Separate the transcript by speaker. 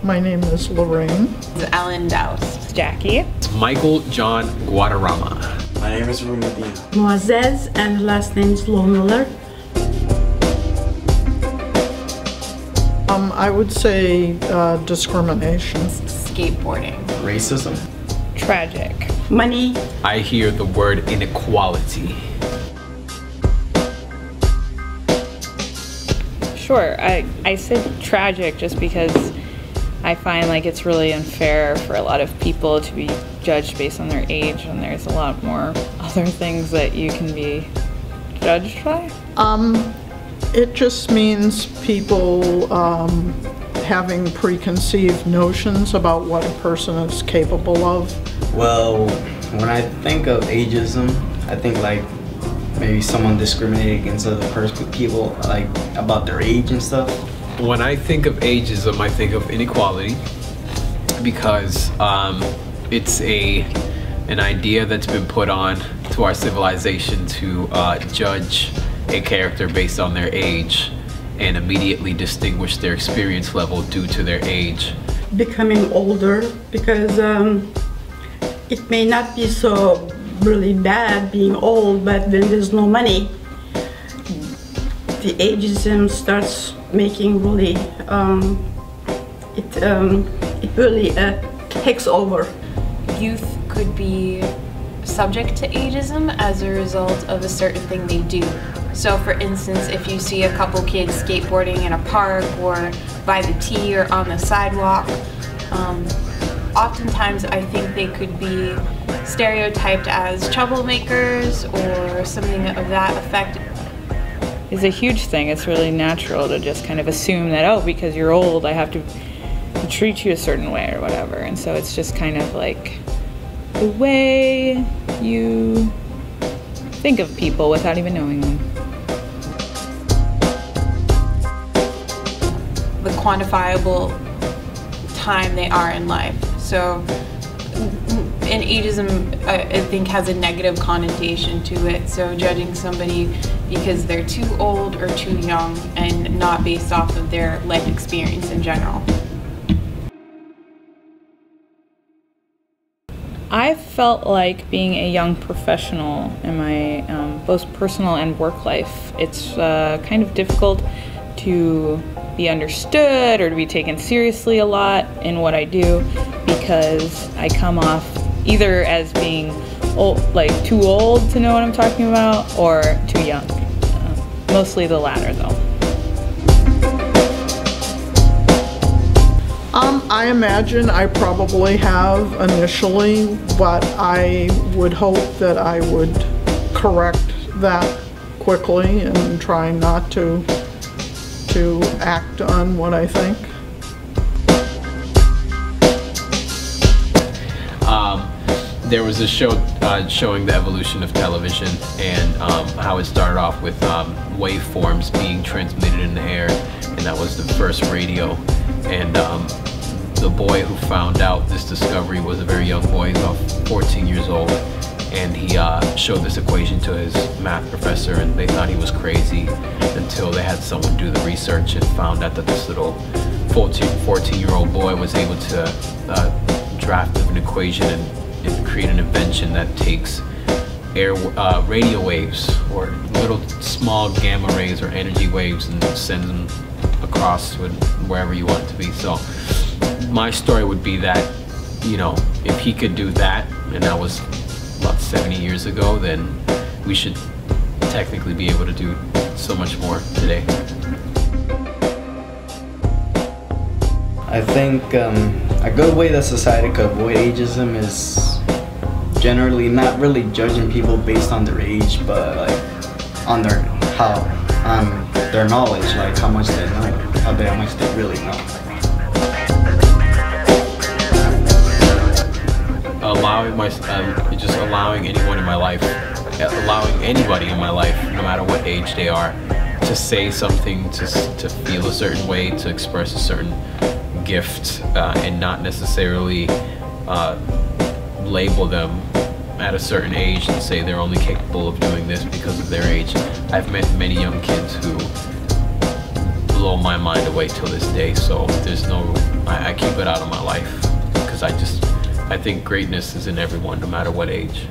Speaker 1: My name is Lorraine.
Speaker 2: It's Ellen Douse.
Speaker 3: Jackie.
Speaker 4: Michael John Guadarrama.
Speaker 5: My name is Rumadina.
Speaker 6: Moazez, and last name is Lohmiller.
Speaker 1: I would say discrimination.
Speaker 2: Skateboarding.
Speaker 5: Racism.
Speaker 3: Tragic.
Speaker 6: Money.
Speaker 4: I hear the word inequality.
Speaker 3: Sure, I said tragic just because I find like it's really unfair for a lot of people to be judged based on their age, and there's a lot more other things that you can be judged by.
Speaker 1: It just means people having preconceived notions about what a person is capable of.
Speaker 5: Well, when I think of ageism, I think like maybe someone discriminating against other people like about their age and stuff.
Speaker 4: When I think of ageism, I think of inequality because it's an idea that's been put on to our civilization to judge a character based on their age and immediately distinguish their experience level due to their age.
Speaker 6: Becoming older, because it may not be so really bad being old, but when there's no money, the ageism starts making really, it really takes over.
Speaker 2: Youth could be subject to ageism as a result of a certain thing they do. So for instance, if you see a couple kids skateboarding in a park or by the T or on the sidewalk, oftentimes I think they could be stereotyped as troublemakers or something of that effect.
Speaker 3: It's a huge thing. It's really natural to just kind of assume that, oh, because you're old, I have to treat you a certain way or whatever. And so it's just kind of like the way you think of people without even knowing them.
Speaker 2: The quantifiable time they are in life. So, and ageism, I think, has a negative connotation to it. So judging somebody because they're too old or too young and not based off of their life experience in general.
Speaker 3: I felt like being a young professional in my both personal and work life, it's kind of difficult to be understood or to be taken seriously a lot in what I do because I come off either as being old, like too old to know what I'm talking about, or too young. Mostly the latter, though.
Speaker 1: I imagine I probably have initially, but I would hope that I would correct that quickly and try not to act on what I think.
Speaker 4: There was a show showing the evolution of television and how it started off with waveforms being transmitted in the air, and that was the first radio. And the boy who found out this discovery was a very young boy, about 14 years old, and he showed this equation to his math professor, and they thought he was crazy until they had someone do the research and found out that this little 14-year-old boy was able to draft an equation and create an invention that takes radio waves or little small gamma rays or energy waves and sends them across wherever you want it to be. So my story would be that, you know, if he could do that, and that was about 70 years ago, then we should technically be able to do so much more today.
Speaker 5: I think a good way that society could avoid ageism is generally not really judging people based on their age, but like on their knowledge, like how much they know, how much they really know.
Speaker 4: Just allowing anyone in my life, allowing anybody in my life, no matter what age they are, to say something, to feel a certain way, to express a certain gift, and not necessarily label them at a certain age and say they're only capable of doing this because of their age. I've met many young kids who blow blow my mind away till this day. So there's no, I keep it out of my life because I think greatness is in everyone, no matter what age.